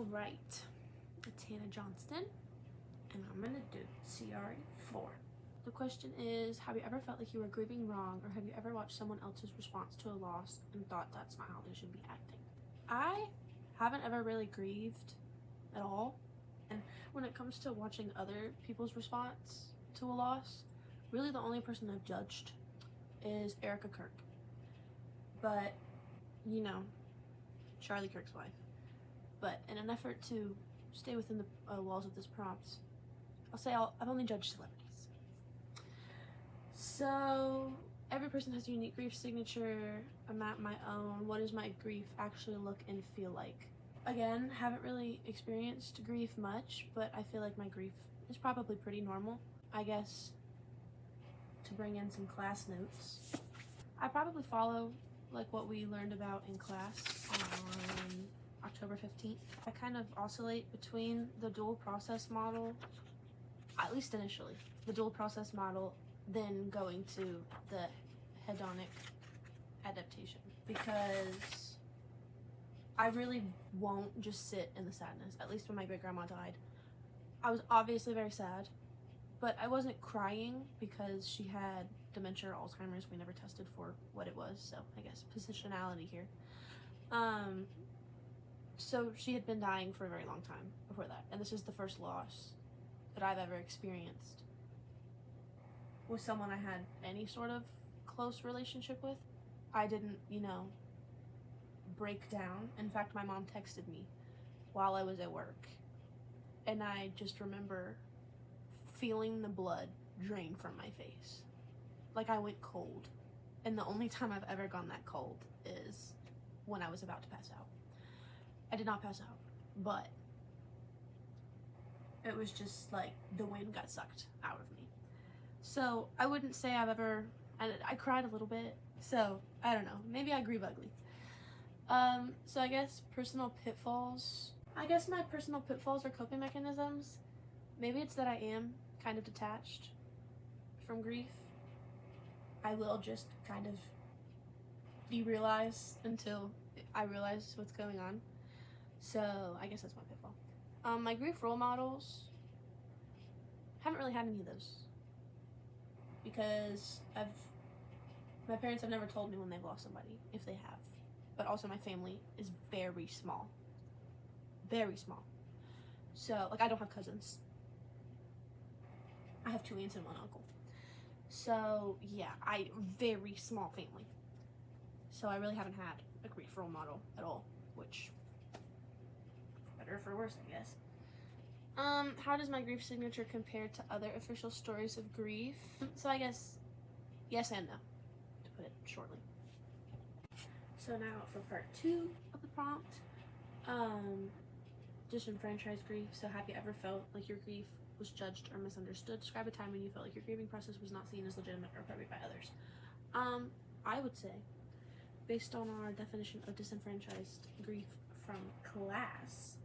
Alright, it's Hannah Johnston, and I'm gonna do CRE 4. The question is, have you ever felt like you were grieving wrong, or have you ever watched someone else's response to a loss and thought that's not how they should be acting? I haven't ever really grieved at all, and when it comes to watching other people's response to a loss, really the only person I've judged is Erica Kirk. But, you know, Charlie Kirk's wife. But in an effort to stay within the walls of this prompt, I'll say I've only judged celebrities. So every person has a unique grief signature. I'm at my own. What does my grief actually look and feel like? Again, haven't really experienced grief much, but I feel like my grief is probably pretty normal. I guess to bring in some class notes, I probably follow like what we learned about in class on October 15th. I kind of oscillate between the dual process model, at least initially, the dual process model, then going to the hedonic adaptation, because I really won't just sit in the sadness. At least when my great grandma died, I was obviously very sad, but I wasn't crying because she had dementia or Alzheimer's. We never tested for what it was, so I guess positionality here. So she had been dying for a very long time before that, and this is the first loss that I've ever experienced with someone I had any sort of close relationship with. I didn't, break down. In fact, my mom texted me while I was at work, and I just remember feeling the blood drain from my face. Like I went cold, and the only time I've ever gone that cold is when I was about to pass out. I did not pass out, but it was just like the wind got sucked out of me. So I wouldn't say I've ever, and I cried a little bit, so I don't know, maybe I grieve ugly. So I guess personal pitfalls. I guess my personal pitfalls are coping mechanisms. Maybe it's that I am kind of detached from grief. I will just kind of derealize until I realize what's going on. So I guess that's my pitfall. My grief role models, haven't really had any of those, because my parents have never told me when they've lost somebody, if they have. But also my family is very small. Very small. So, like, I don't have cousins. I have 2 aunts and 1 uncle. So, yeah, very small family. So I really haven't had a grief role model at all, which, for better or for worse, I guess. How does my grief signature compare to other official stories of grief? So I guess yes and no, to put it shortly. So now for part 2 of the prompt. Disenfranchised grief. So have you ever felt like your grief was judged or misunderstood? Describe a time when you felt like your grieving process was not seen as legitimate or appropriate by others. I would say, based on our definition of disenfranchised grief from class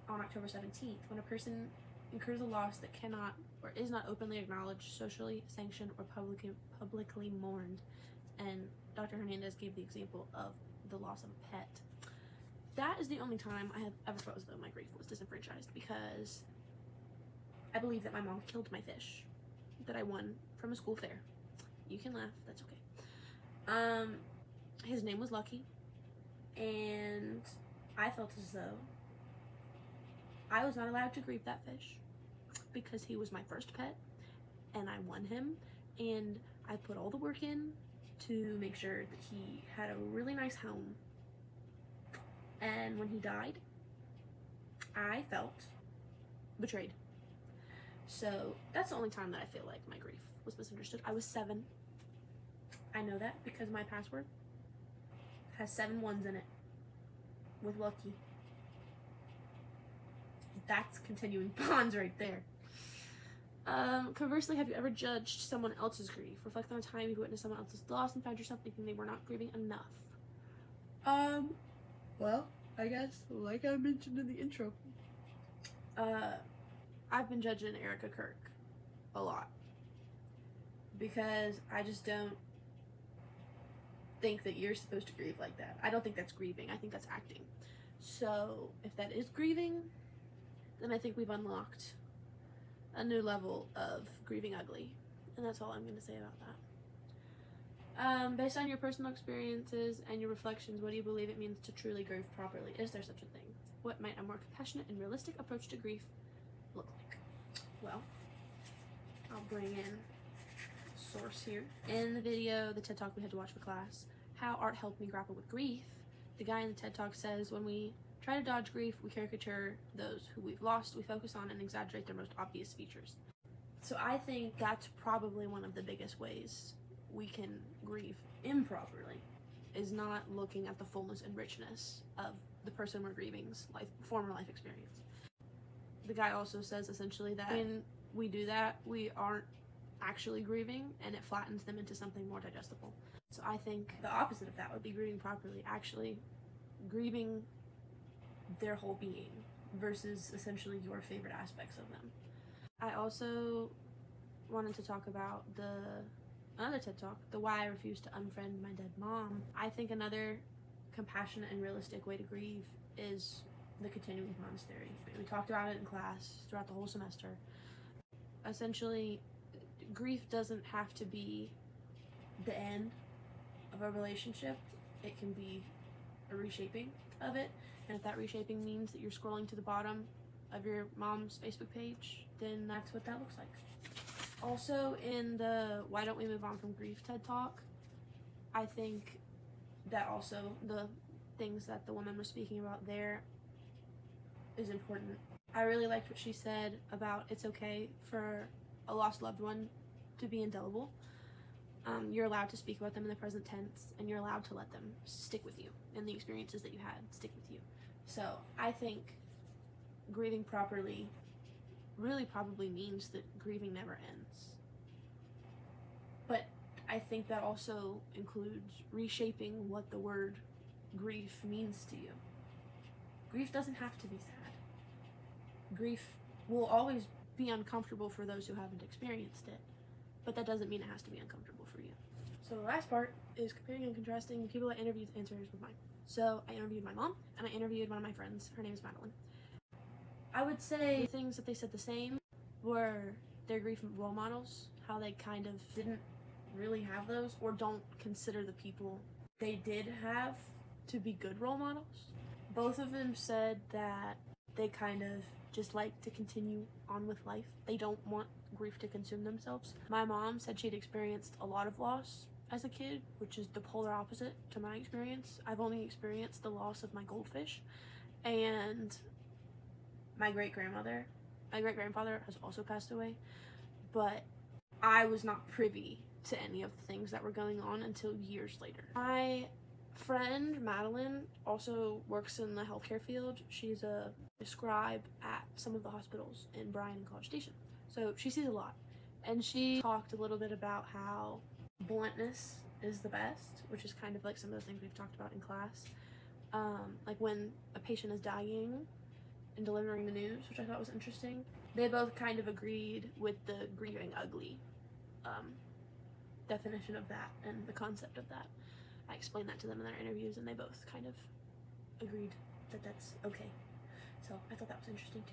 on October 17th, when a person incurs a loss that cannot or is not openly acknowledged, socially sanctioned, or publicly mourned, and Dr. Hernandez gave the example of the loss of a pet. That is the only time I have ever felt as though my grief was disenfranchised, because I believe that my mom killed my fish that I won from a school fair. You can laugh, that's okay. His name was Lucky, and I felt as though I was not allowed to grieve that fish because he was my first pet, and I won him, and I put all the work in to make sure that he had a really nice home. And when he died, I felt betrayed. So that's the only time that I feel like my grief was misunderstood. I was 7. I know that because my password has 7 ones in it with Lucky. That's continuing bonds right there. Conversely, have you ever judged someone else's grief? Reflect on a time you've witnessed someone else's loss and found yourself thinking they were not grieving enough. Well, I guess, like I mentioned in the intro, I've been judging Erica Kirk a lot, because I just don't think that you're supposed to grieve like that. I don't think that's grieving. I think that's acting. So if that is grieving, then I think we've unlocked a new level of grieving ugly. And that's all I'm going to say about that. Based on your personal experiences and your reflections, what do you believe it means to truly grieve properly? Is there such a thing? What might a more compassionate and realistic approach to grief look like? Well, I'll bring in a source here. In the video, the TED Talk we had to watch for class, How Art Helped Me Grapple with Grief, the guy in the TED Talk says, when we try to dodge grief, we caricature those who we've lost, we focus on and exaggerate their most obvious features. So I think that's probably one of the biggest ways we can grieve improperly, is not looking at the fullness and richness of the person we're grieving's former life experience. The guy also says essentially that when we do that, we aren't actually grieving, and it flattens them into something more digestible. So I think the opposite of that would be grieving properly, actually grieving their whole being versus essentially your favorite aspects of them. I also wanted to talk about another TED Talk, the Why I Refuse to Unfriend My Dead Mom. I think another compassionate and realistic way to grieve is the continuing bonds theory. We talked about it in class throughout the whole semester. Essentially, grief doesn't have to be the end of a relationship. It can be a reshaping of it. And if that reshaping means that you're scrolling to the bottom of your mom's Facebook page, then that's what that looks like. Also, in the Why Don't We Move On From Grief TED Talk, I think that also the things that the woman was speaking about there is important. I really liked what she said about it's okay for a lost loved one to be indelible. You're allowed to speak about them in the present tense, and you're allowed to let them stick with you, and the experiences that you had stick with you. So I think grieving properly really probably means that grieving never ends. But I think that also includes reshaping what the word grief means to you. Grief doesn't have to be sad. Grief will always be uncomfortable for those who haven't experienced it, but that doesn't mean it has to be uncomfortable for you. So the last part is comparing and contrasting the people I interviewed answers with mine. So I interviewed my mom, and I interviewed one of my friends. Her name is Madeline. I would say the things that they said the same were their grief role models, how they kind of didn't really have those or don't consider the people they did have to be good role models. Both of them said that they kind of just like to continue on with life. They don't want grief to consume themselves. My mom said she'd experienced a lot of loss as a kid, which is the polar opposite to my experience. I've only experienced the loss of my goldfish, and my great-grandfather has also passed away, but I was not privy to any of the things that were going on until years later. My friend Madeline also works in the healthcare field. She's a scribe at some of the hospitals in Bryan and College Station, so she sees a lot. And she talked a little bit about how bluntness is the best, which is kind of like some of the things we've talked about in class. Like when a patient is dying and delivering the news, which I thought was interesting. They both kind of agreed with the grieving ugly definition of that and the concept of that. I explained that to them in their interviews, and they both kind of agreed that that's okay. So I thought that was interesting too.